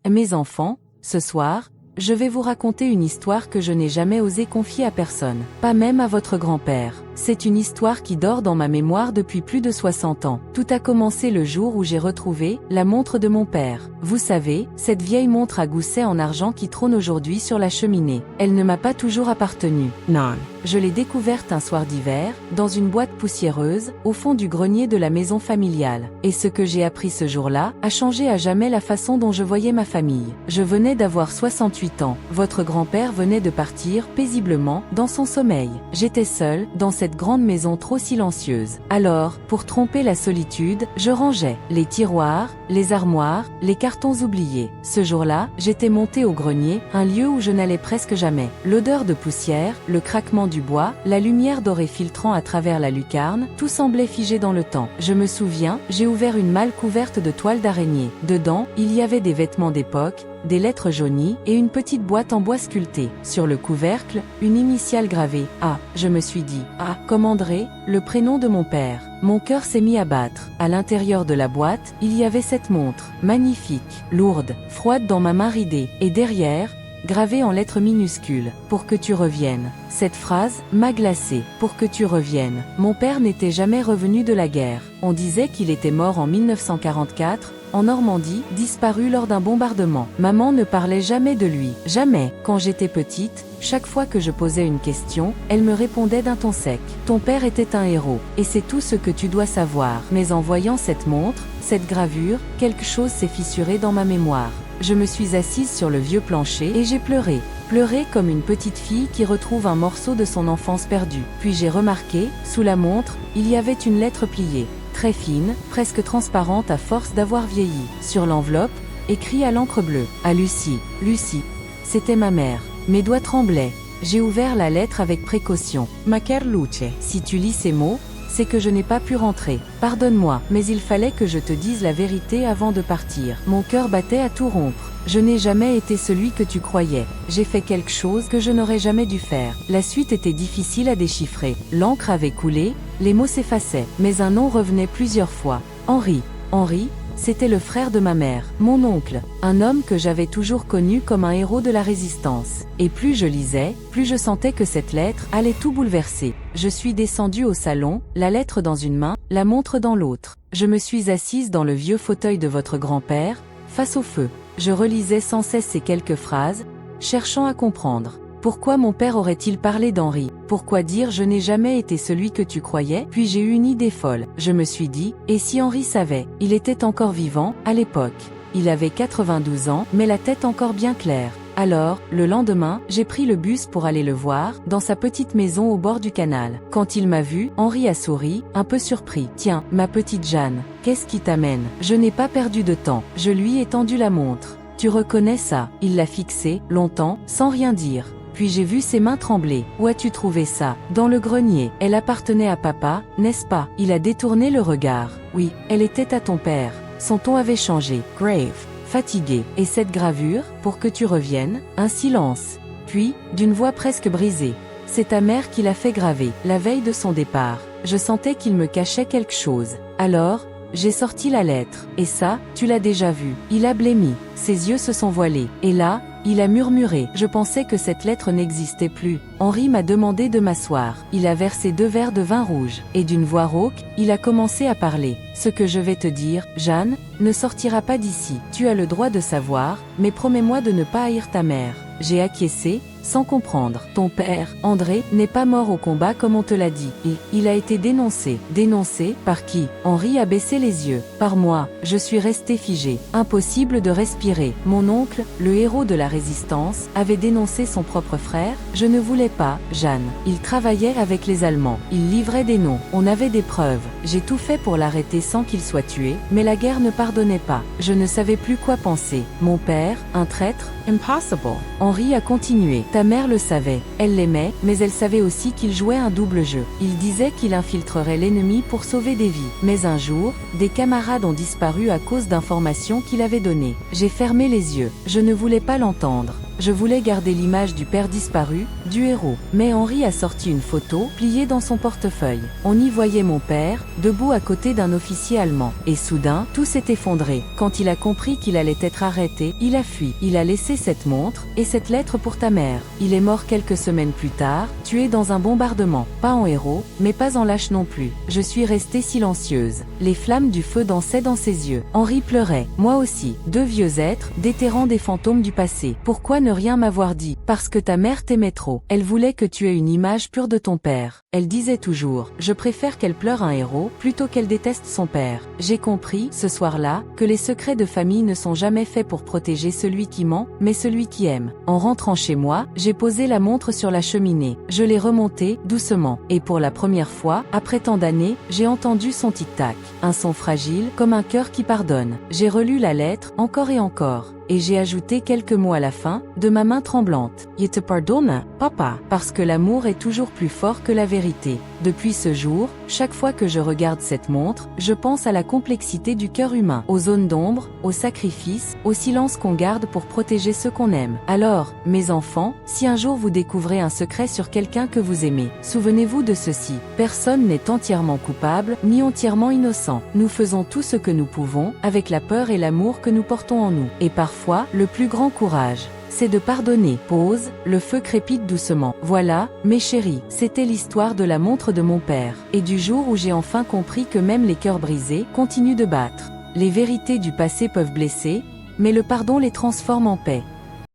Mes enfants, ce soir, je vais vous raconter une histoire que je n'ai jamais osé confier à personne, pas même à votre grand-père. C'est une histoire qui dort dans ma mémoire depuis plus de 60 ans. Tout a commencé le jour où j'ai retrouvé la montre de mon père. Vous savez, cette vieille montre à gousset en argent qui trône aujourd'hui sur la cheminée. Elle ne m'a pas toujours appartenu. Non. Je l'ai découverte un soir d'hiver, dans une boîte poussiéreuse, au fond du grenier de la maison familiale. Et ce que j'ai appris ce jour-là a changé à jamais la façon dont je voyais ma famille. Je venais d'avoir 68 ans. Votre grand-père venait de partir paisiblement dans son sommeil. J'étais seule dans cette grande maison trop silencieuse. Alors, pour tromper la solitude, je rangeais les tiroirs, les armoires, les cartons oubliés. Ce jour-là, j'étais montée au grenier, un lieu où je n'allais presque jamais. L'odeur de poussière, le craquement du bois, la lumière dorée filtrant à travers la lucarne, tout semblait figé dans le temps. Je me souviens, j'ai ouvert une malle couverte de toile d'araignée. Dedans, il y avait des vêtements d'époque, des lettres jaunies et une petite boîte en bois sculpté. Sur le couvercle, une initiale gravée. Ah, je me suis dit. Ah, comme André, le prénom de mon père. Mon cœur s'est mis à battre. À l'intérieur de la boîte, il y avait cette montre, magnifique, lourde, froide dans ma main ridée. Et derrière, gravée en lettres minuscules, pour que tu reviennes. Cette phrase m'a glacée. Pour que tu reviennes. Mon père n'était jamais revenu de la guerre. On disait qu'il était mort en 1944, en Normandie, disparu lors d'un bombardement. Maman ne parlait jamais de lui. Jamais. Quand j'étais petite, chaque fois que je posais une question, elle me répondait d'un ton sec. Ton père était un héros. Et c'est tout ce que tu dois savoir. Mais en voyant cette montre, cette gravure, quelque chose s'est fissuré dans ma mémoire. Je me suis assise sur le vieux plancher et j'ai pleuré. Pleuré comme une petite fille qui retrouve un morceau de son enfance perdue. Puis j'ai remarqué, sous la montre, il y avait une lettre pliée. Très fine, presque transparente à force d'avoir vieilli. Sur l'enveloppe, écrit à l'encre bleue. À Lucie. Lucie. C'était ma mère. Mes doigts tremblaient. J'ai ouvert la lettre avec précaution. Ma chère Luce. Si tu lis ces mots, c'est que je n'ai pas pu rentrer. Pardonne-moi, mais il fallait que je te dise la vérité avant de partir. Mon cœur battait à tout rompre. Je n'ai jamais été celui que tu croyais. J'ai fait quelque chose que je n'aurais jamais dû faire. La suite était difficile à déchiffrer. L'encre avait coulé, les mots s'effaçaient, mais un nom revenait plusieurs fois. Henri. Henri, c'était le frère de ma mère, mon oncle, un homme que j'avais toujours connu comme un héros de la résistance. Et plus je lisais, plus je sentais que cette lettre allait tout bouleverser. Je suis descendue au salon, la lettre dans une main, la montre dans l'autre. Je me suis assise dans le vieux fauteuil de votre grand-père, face au feu. Je relisais sans cesse ces quelques phrases, cherchant à comprendre. Pourquoi mon père aurait-il parlé d'Henri? Pourquoi dire je n'ai jamais été celui que tu croyais? Puis j'ai eu une idée folle. Je me suis dit, et si Henri savait? Il était encore vivant, à l'époque. Il avait 92 ans, mais la tête encore bien claire. Alors, le lendemain, j'ai pris le bus pour aller le voir, dans sa petite maison au bord du canal. Quand il m'a vu, Henri a souri, un peu surpris. Tiens, ma petite Jeanne, qu'est-ce qui t'amène? Je n'ai pas perdu de temps. Je lui ai tendu la montre. Tu reconnais ça? Il l'a fixée, longtemps, sans rien dire. Puis j'ai vu ses mains trembler. Où as-tu trouvé ça? Dans le grenier. Elle appartenait à papa, n'est-ce pas? Il a détourné le regard. Oui, elle était à ton père. Son ton avait changé. Grave. Fatigué. Et cette gravure, pour que tu reviennes? Un silence. Puis, d'une voix presque brisée. C'est ta mère qui l'a fait graver. La veille de son départ. Je sentais qu'il me cachait quelque chose. Alors, j'ai sorti la lettre. Et ça, tu l'as déjà vu. Il a blêmi. Ses yeux se sont voilés. Et là, il a murmuré. Je pensais que cette lettre n'existait plus. Henri m'a demandé de m'asseoir. Il a versé 2 verres de vin rouge. Et d'une voix rauque, il a commencé à parler. Ce que je vais te dire, Jeanne, ne sortira pas d'ici. Tu as le droit de savoir, mais promets-moi de ne pas haïr ta mère. J'ai acquiescé, sans comprendre. Ton père, André, n'est pas mort au combat comme on te l'a dit. Il a été dénoncé. Dénoncé? Par qui? Henri a baissé les yeux. Par moi. Je suis resté figé. Impossible de respirer. Mon oncle, le héros de la résistance, avait dénoncé son propre frère. Je ne voulais pas, Jeanne. Il travaillait avec les Allemands. Il livrait des noms. On avait des preuves. J'ai tout fait pour l'arrêter sans qu'il soit tué, mais la guerre ne pardonnait pas. Je ne savais plus quoi penser. Mon père, un traître? Impossible. Henri a continué. Ta mère le savait. Elle l'aimait, mais elle savait aussi qu'il jouait un double jeu. Il disait qu'il infiltrerait l'ennemi pour sauver des vies. Mais un jour, des camarades ont disparu à cause d'informations qu'il avait données. J'ai fermé les yeux. Je ne voulais pas l'entendre. Je voulais garder l'image du père disparu, du héros. Mais Henri a sorti une photo, pliée dans son portefeuille. On y voyait mon père, debout à côté d'un officier allemand. Et soudain, tout s'est effondré. Quand il a compris qu'il allait être arrêté, il a fui. Il a laissé cette montre, et cette lettre pour ta mère. Il est mort quelques semaines plus tard, tué dans un bombardement. Pas en héros, mais pas en lâche non plus. Je suis restée silencieuse. Les flammes du feu dansaient dans ses yeux. Henri pleurait. Moi aussi. Deux vieux êtres, déterrant des fantômes du passé. Pourquoi ne rien m'avoir dit? Parce que ta mère t'aimait trop. Elle voulait que tu aies une image pure de ton père. Elle disait toujours, je préfère qu'elle pleure un héros, plutôt qu'elle déteste son père. J'ai compris, ce soir-là, que les secrets de famille ne sont jamais faits pour protéger celui qui ment, mais celui qui aime. En rentrant chez moi, j'ai posé la montre sur la cheminée. Je l'ai remontée, doucement. Et pour la première fois, après tant d'années, j'ai entendu son tic-tac. Un son fragile, comme un cœur qui pardonne. J'ai relu la lettre, encore et encore. Et j'ai ajouté quelques mots à la fin, de ma main tremblante. Je te pardonne, papa, parce que l'amour est toujours plus fort que la vérité. Depuis ce jour, chaque fois que je regarde cette montre, je pense à la complexité du cœur humain, aux zones d'ombre, aux sacrifices, au silence qu'on garde pour protéger ceux qu'on aime. Alors, mes enfants, si un jour vous découvrez un secret sur quelqu'un que vous aimez, souvenez-vous de ceci. Personne n'est entièrement coupable, ni entièrement innocent. Nous faisons tout ce que nous pouvons, avec la peur et l'amour que nous portons en nous. Et parfois, le plus grand courage, c'est de pardonner. Pause, le feu crépite doucement. Voilà, mes chéris, c'était l'histoire de la montre de mon père. Et du jour où j'ai enfin compris que même les cœurs brisés continuent de battre. Les vérités du passé peuvent blesser, mais le pardon les transforme en paix.